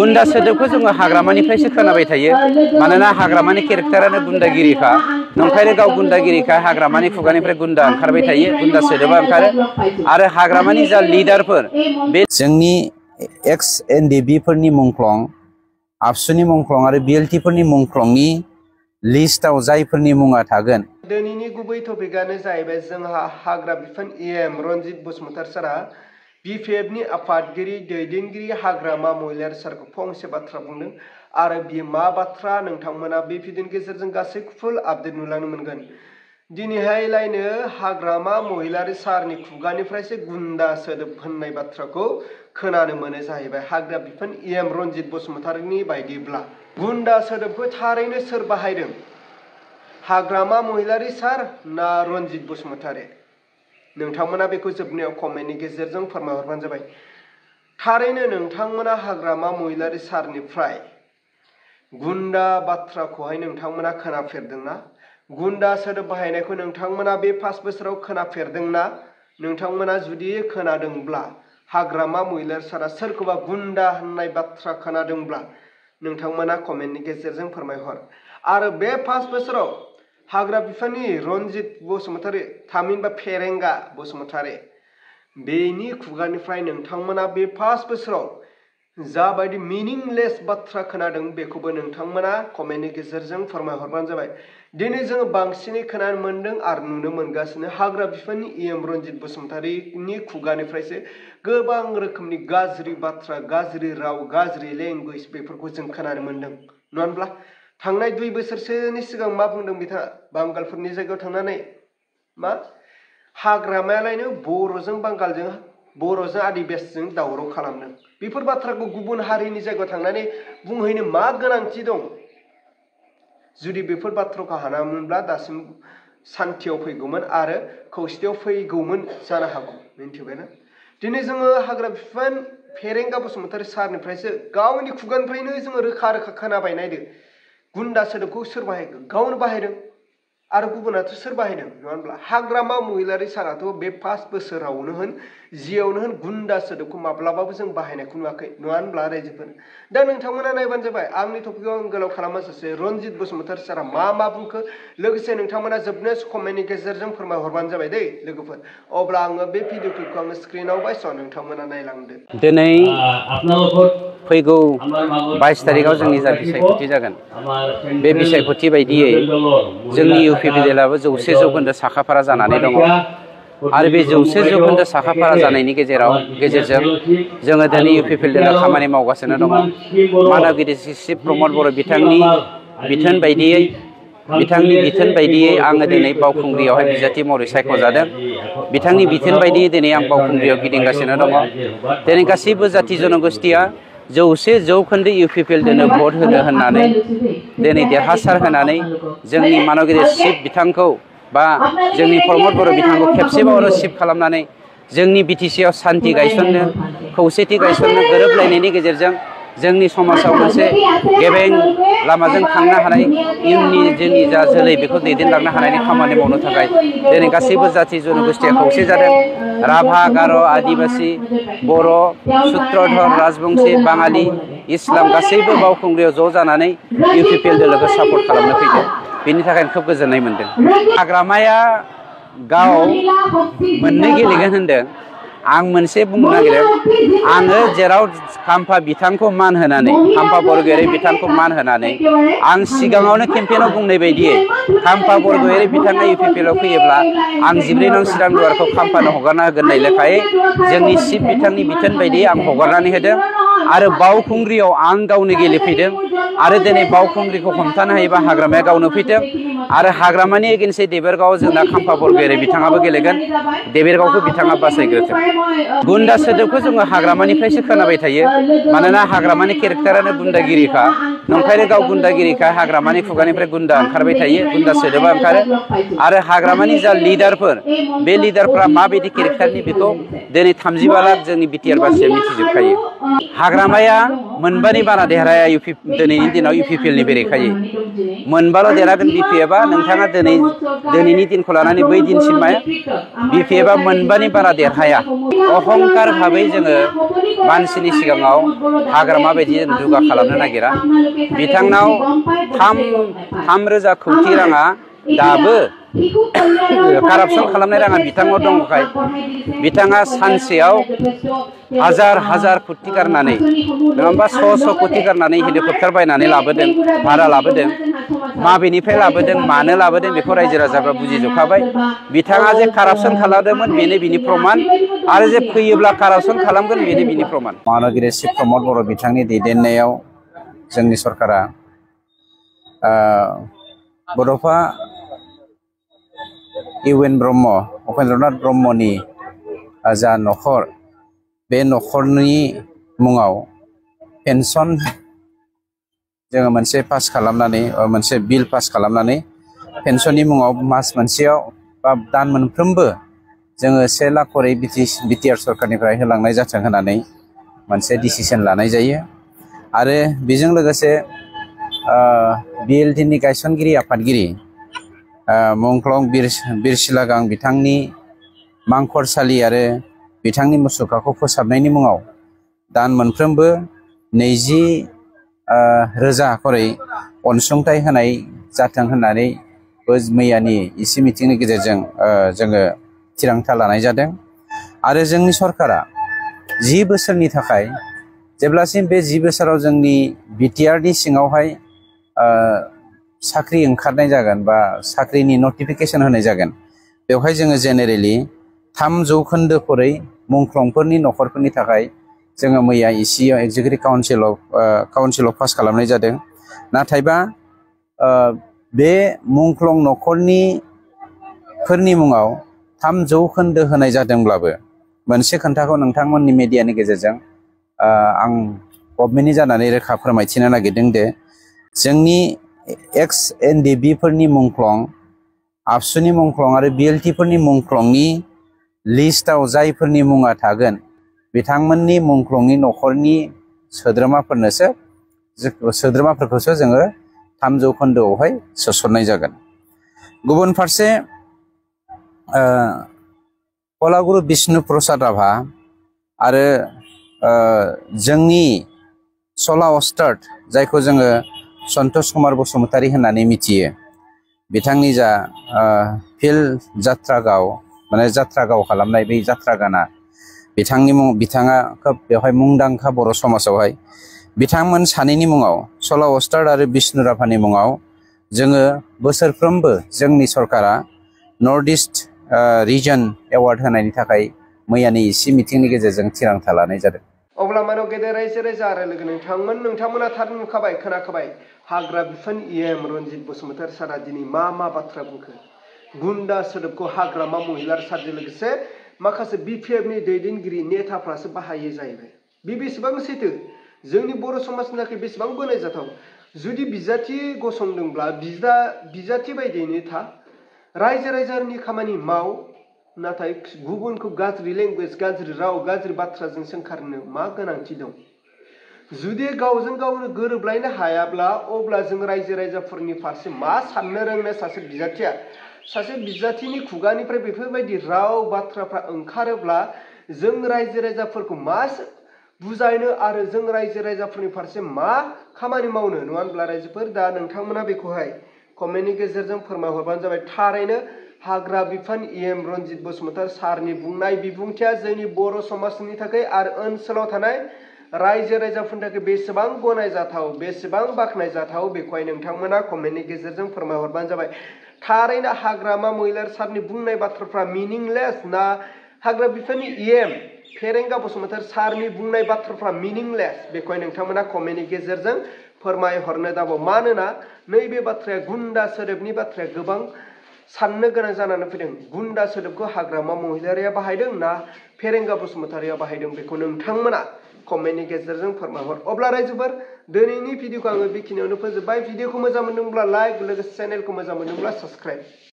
गुन्दा सोदोबखौ जोङो हाग्रामानिफ्रायसो खोनाबाय थायो मानोना हाग्रामानि केरेक्टारानो गुन्दागिरिखा नंखायनो गाव गुन्दागिरिखा हाग्रामानि खुगानिफ्राय गुन्दा ओंखारबाय थायो गुन्दा सोदोबा ओंखारो आरो हाग्रामानि जा लिडारफोर बे जोंनि एक्स एनडिबि फोरनि मुंख्लं आबसुनि मुंख्लं आरो बिएलटि फोरनि मुंख्लंनि लिस्टआव जायफोरनि मुङा थागोन। दिनैनि गुबै टपिकआनो जाहैबाय जोंहा हाग्रा बिफान एएम रनजित बसुमतारी सारा बिपिएफनि आफादगिरि दैदेनगिरि हाग्रामा महिलारी सारखौ फंसे बाथ्रा बुंदों आरो बियो मा बाथ्रा नोंथांमोना बे भिडिअनि गेजेरजों गासै फुल आपडेट नुलांनो मोनगोन। दिनैहायलायनो हाग्रामा महिलारी सारनि खुगानिफ्रायसो गुन्दा सोदोब होननाय बाथ्राखौ खोनानो मोनो जाहैबाय। हाग्रा बिफान एएम रनजित बसुमतारीनि बायदिब्ला गुन्दा सोदोबखौ थारैनो सोर बाहायदों? हाग्रामा महिलारी सार ना रनजित बसुमतारी? नोंथांमोना बेखौ जोबनायाव कमेन्टनि गेजेरजों फोरमायहरबानो जाबाय। थारैनो नोंथांमोना हाग्रामा महिलारी सारनिफ्राय गुन्दा बाथ्राखौहाय नोंथांमोना खोनाफेरदोंना? गुन्दा सोदोब बाहायनायखौ नोंथांमोना बे 5 बोसोराव खोनाफेरदोंना? नोंथांमोना जुदि खोनादोंब्ला हाग्रामा महिलारी सारा सोरखौबा गुन्दा होननाय बाथ्रा खोनादोंब्ला नोंथांमोना कमेन्टनि गेजेरजों फोरमायहर। आरो बे 5 बोसोराव हाग्रा बिफाननि रनजित बसुमतारी थामहिनबा फेरेंगा बसुमतारी बेनि खुगानिफ्राय नोंथांमोना बे 5 बोसोराव जाबायदि मिनिंलेस बाथ्रा खोनादों बेखौबो नोंथांमोना कमेन्टनि गेजेरजों फोरमायहरबानो जाबाय। दिनै जोङो बांसिनै खोनानो मोनदों आरो नुनो मोनगासिनो हाग्रा बिफाननि एएम रनजित बसुमतारीनि खुगानिफ्रायसो गोबां रोखोमनि गाज्रि बाथ्रा गाज्रि राव गाज्रि लेंगुवेज बेफोरखौ जों खोनानो मोनदों नङा होनब्ला? थांनाय 2 बोसोरसोनि सिगां मा बुंदों बिथाङा बांगालफोरनि जायगायाव थांनानै मा हाग्रामायालायनो बर'जों बांगालजों बर'जों आदिबासिजों दावराव खालामदों। बेफोर बाथ्राखौ गुबुन हारिनि जायगायाव थांनानै बुंहैनो मा गोनांथि दं? जुदि बेफोर बाथ्राखौ हानामोनब्ला दासिम सान्थियाव फैगौमोन आरो खौसेथियाव फैगौमोन जानो हागौ। मिन्थिबायना? दिनै जोङो हाग्रा बिफान फेरेंगा बसुमतारी सारनिफ्रायसो गावनि खुगानिफ्रायनो जोङो रोखा रोखा खोनाबाय। नायदो गुन्दा सोदोबखौ सोर बाहायखो? गावनो बाहायदों आरो गुबुनाथ' सोर बाहायदों नङा होनब्ला? हाग्रामा महिलारी साराथ' बे 5 बोसोरावनो होन जियावनो होन गुन्दा सोदोबखौ माब्लाबाबो जों बाहायनायखौ नुवाखै नङा होनब्ला रायजोफोर? दा नोंथांमोना नायबानो जाबाय। आंनि टपिकआव आं गोलाव खालामाजासे रनजित बसुमतारी सारा मा बुंखो लोगोसे नोंथांमोना जोबनो कमेन्टनि गेजेरजों फोरमायहरबानो जाबाय दै लोगोफोर। अब्ला आङो बे भिडिअ क्लिपखौ आङो स्क्रिनाव बायस' नोंथांमोना नायलांदो। दिनै फैगौ 22 तारिखआव जोंनि जा बिसायख'थि जागोन बे बिसायख'थि बायदियै जोंनि इउपिपिएलआबो 100 जौखोन्दो साखाफारा जानानै दङ आरो बे 100 जौखोन्दो साखाफारा जानायनि गेजेरजों जोङो दिनै इउपिपिएलआ खामानि मावगासिनो दङ। मानगिरि शिब प्रमद बर' बिथांनि बिथोन बायदियै आङो दिनै बावखुंग्रियावहाय बिजाथि महरै सायख'जादों। बिथांनि बिथोन बायदियै दिनै आं बावखुंग्रियाव गिदिंगासिनो दङ। दिनै गासैबो जाथि जनगोष्ठिया 100 जौखोन्दो इउपिपिएलनो भट होनो होननानै दिनै देरहासार होनानै जोंनि मानगिरि शिब बिथांखौ बा जोंनि प्रमद बर' बिथांखौ खेबसेबाव रिसिभ खालामनानै जोंनि बिटिसिआव सान्थि गायसननो खौसेथि गायसननो गोरोबलायनायनि गेजेरजों जोंनि समाजाव मोनसे गेबें लामाजों थांनो हानाय इयुननि जोंनि जा जोलै बेखौ दैदेनलांनो हानायनि खामानि मावनो थाखाय दिनै गासैबो जाथि जनगोष्ठिया खौसे जादों। राभा गार' आदिबासि बर' सूत्रधर राजबंशी बाङालि इस्लाम गासैबो बावखुंग्रियाव ज' जानानै इउपिपिएलखौ सापर्ट खालामनो फैदों। बेनि थाखायनो खोब गोजोननाय मोनदों। हाग्रामाया गाव मोननै गेलेगोन होनदों। आं मोनसे बुंनो नागिरदों आङो जेराव खाम्फा बिथांखौ मान होनानै खाम्फा बरगयारी बिथांखौ मान होनानै आं सिगाङावनो केम्पेइनाव बुंनाय बायदियै खाम्फा बरगयारी बिथाङा इउपिपिएलआव फैयोब्ला आं 14 नं चिरां दुवारखौ खाम्फानो हगारना होगोन होननाय लेखायै जोंनि शिब बिथांनि बिथोन बायदियै आं हगारनानै होदों आरो बावखुंग्रियाव आं गावनो गेलेफैदों आरो दिनै बावखुंग्रिखौ हमथानो हायोबा हाग्रामाया गावनो फैथों आरो हाग्रामानि एगेन्सै देबोरगावआव जोंना खाम्फा बरगयारी बिथाङाबो गेलेगोन। देबोरगावखौ बिथाङा बासायग्रोथों। गुन्दा सोदोबखौ जोङो हाग्रामानिफ्रायसो खोनाबाय थायो मानोना हाग्रामानि केरेक्टारानो गुन्दागिरिखा नंखायनो गाव गुन्दागिरिखाय हाग्रामानि खुगानिफ्राय गुन्दा ओंखारबाय थायो गुन्दा सोदोबा ओंखारो आरो हाग्रामानि जा लिडारफोर बे लिडारफ्रा माबायदि केरेक्टारनि बेखौ दिनै 35 लाख जोंनि बिटिआर बासिया मिथिजोबखायो हाग्रामाया मोनबानि बारा देरहाया दिनैनि दिनाव इउपिपिएलनि बेरेखायै मोनबाल' देरहागोन बिपिएफआ नोंथाङा दिनैनि दिनखौ लानानै बै दिनसिम माया बिपिएफआ मोनबानि बारा देरहाया अहंकार भाबै जोङो मानसिनि सिगाङाव हाग्रामा बायदि दुगा खालामनो नागिरा बिथांनाव 3,000 कोटी राङा दाबो कारापसन खालामनाय राङा बिथांनाव दंखाय बिथाङा सानसेयाव हाजार कोटी गारनानै नङाबा 100 कोटी गारनानै हेलिकप्टार बायनानै लाबोदों भारा लाबोदों माबेनिफ्राय लाबोदों मानो लाबोदों बेखौ रायजो राजाफ्रा बुजिजोबखाबाय बिथाङा जे कारापसन खालामदोंमोन बेनो बिनि प्रमाण आरो जे फैयोब्ला कारापसन खालामगोन बेनो बिनि प्रमाण महानगरी शिब प्रमद बर' बिथांनि दैदेननायाव जोंनि सरकारा बड'फा इउएन ब्रह्म उपेन्द्रनाथ ब्रह्मनि जा नखर बे नखरनि मुङाव पेन्सन जोङो मोनसे पास खालामनानै मोनसे बिल पास खालामनानै पेन्सननि मुङाव मास मोनसेयाव बा दान मोनफ्रोमबो जोङो 1 लाख करै बिटिआर सरकारनिफ्राय होलांनाय जाथों होननानै मोनसे डिसिसन लानाय जायो आरो बेजों लोगोसे बिएलटिनि गायसनगिरि आफादगिरि मुंख्लं बिरसिलागां बिथांनि मांखरसालि आरो बिथांनि मुसुखाखौ फोसाबनायनि मुङाव दान मोनफ्रोमबो 20,000 करै अनसुंथाइ होनाय जाथों होननानै मैयानि इसि मिटिंनि गेजेरजों जोङो थिरांथा लानाय जादों आरो जोंनि सरकारा 10 बोसोरनि थाखाय जेब्लासिम बे 10 बोसोराव जोंनि बिटिआरनि सिङावहाय साख्रि ओंखारनाय जागोन बा साख्रिनि नटिफिकेशन होनाय जागोन बेवहाय जोङो जेनेरेलि 3% करै मुंख्लंफोरनि नखरफोरनि थाखाय जोङो मैया इसिआव एक्जिकिउटिभ काउन्सिलाव पास खालामनाय जादों नाथायबा बे मुंख्लं नखरनि फोरनि मुङाव 3% होनाय जादोंब्लाबो मोनसे खोन्थाखौ नोंथांमोननि मिडियानि गेजेरजों आं गभर्नमेन्टनि जानानै रोखा फोरमायथिनो नागिरदों दे जोंनि एक्स एनडिबि फोरनि मुंख्लं आबसुनि मुंख्लं आरो बिएलटिफोरनि मुंख्लंनि लिस्टआव जायफोरनि मुङा थागोन बिथांमोननि मुंख्लंनि नखरनि सोद्रोमाफोरखौसो जोङो 3%आवहाय सोसननाय जागोन गुबुन फारसे कलागुरु बिष्णु प्रसाद राभा आरो जोंनि सला अस्टाड जायखौ जोङो सन्तोष कुमार बसुमतारी होननानै मिथियो बिथांनि जा फिल्ड जात्रा गाव माने जात्रा गाव खालामनाय बै जात्रा गाना बिथाङा खोब बेवहाय मुंदांखा बर' समाजावहाय बिथांमोन सानैनि मुङाव सला अस्टाड आरो बिष्णु राभानि मुङाव जोङो बोसोरफ्रोमबो जोंनि सरकारा नर्थ इस्ट रिजन एवार्ड होनायनि थाखाय मैयानि इसि मिटिंनि गेजेरजों थिरांथा लानाय जादों अब्ला मानो गेदेर रायजो राजा आरो लोगो नोंथांमोना थार नुखाबाय खोनाखाबाय हाग्रा बिफान इएम रनजित बसुमतारी सारा दिनै मा बाथ्रा बुंखो गुन्दा सोदोबखौ हाग्रामा महिलार सारजों लोगोसे माखासे बिपिएफनि दैदेनगिरि नेताफ्रासो बाहायो जाहैबाय बे बेसेबां सैथो जोंनि बर' समाजनि थाखाय बेसेबां गनायजाथाव जुदि बिजाथि गसंदोंब्ला बिजाथि बायदियैनो था रायजो राजानि खामानि माव नाथाय गुबुनखौ गाज्रि लेंगुवेज गाज्रि राव गाज्रि बाथ्राजों सोंखारनो मा गोनांथि दं जुदि गावजों गावनो गोरोबलायनो हायाब्ला अब्ला जों रायजो राजाफोरनि फारसे मा साननो रोंनो सासे बिजाथिनि खुगानिफ्राय बेफोरबायदि राव बाथ्राफ्रा ओंखारोब्ला जों रायजो राजाफोरखौ मा बुजायनो आरो जों रायजो राजाफोरनि फारसे मा खामानि मावनो नङा होनब्ला रायजोफोर दा नोंथांमोना बेखौहाय कमेन्टनि गेजेरजों फोरमायहरबानो जाबाय थारैनो हाग्रा बिफान इएम रनजित बसुमतारी सारनि बुंनाय बिबुंथिया जोंनि बर' समाजनि थाखाय आरो ओनसोलाव थानाय रायजो राजाफोरनि थाखाय बेसेबां गनायजाथाव बेसेबां बाख्नायजाथाव बेखौहाय नोंथांमोना कमेन्टनि गेजेरजों फोरमायहरबानो जाबाय थारैनो हाग्रामा महिलार सारनि बुंनाय बाथ्राफ्रा मिनिंलेस ना हाग्रा बिफाननि इएम फेरेंगा बसुमतारी सारनि बुंनाय बाथ्राफ्रा मिनिंलेस बेखौहाय नोंथांमोना कमेन्टनि गेजेरजों फोरमायहरनो दाबाव मानोना नैबे बाथ्राया गुन्दा सोदोबनि बाथ्राया गोबां साननो गोनां जानानै फैदों गुन्दा सोदोबखौ हाग्रामा महिलारिया बाहायदों ना फेरेंगा बसुमतारिया बाहायदों बेखौ नोंथांमोना कमेन्टनि गेजेरजों फोरमायहर। अब्ला रायजोफोर दिनैनि भिडिअखौ आङो बेखिनियावनो फोजोबबाय। भिडिअखौ मोजां मोनदोंब्ला लाइक, लोगोसे चेनेलखौ मोजां मोनदोंब्ला साबस्क्राइब।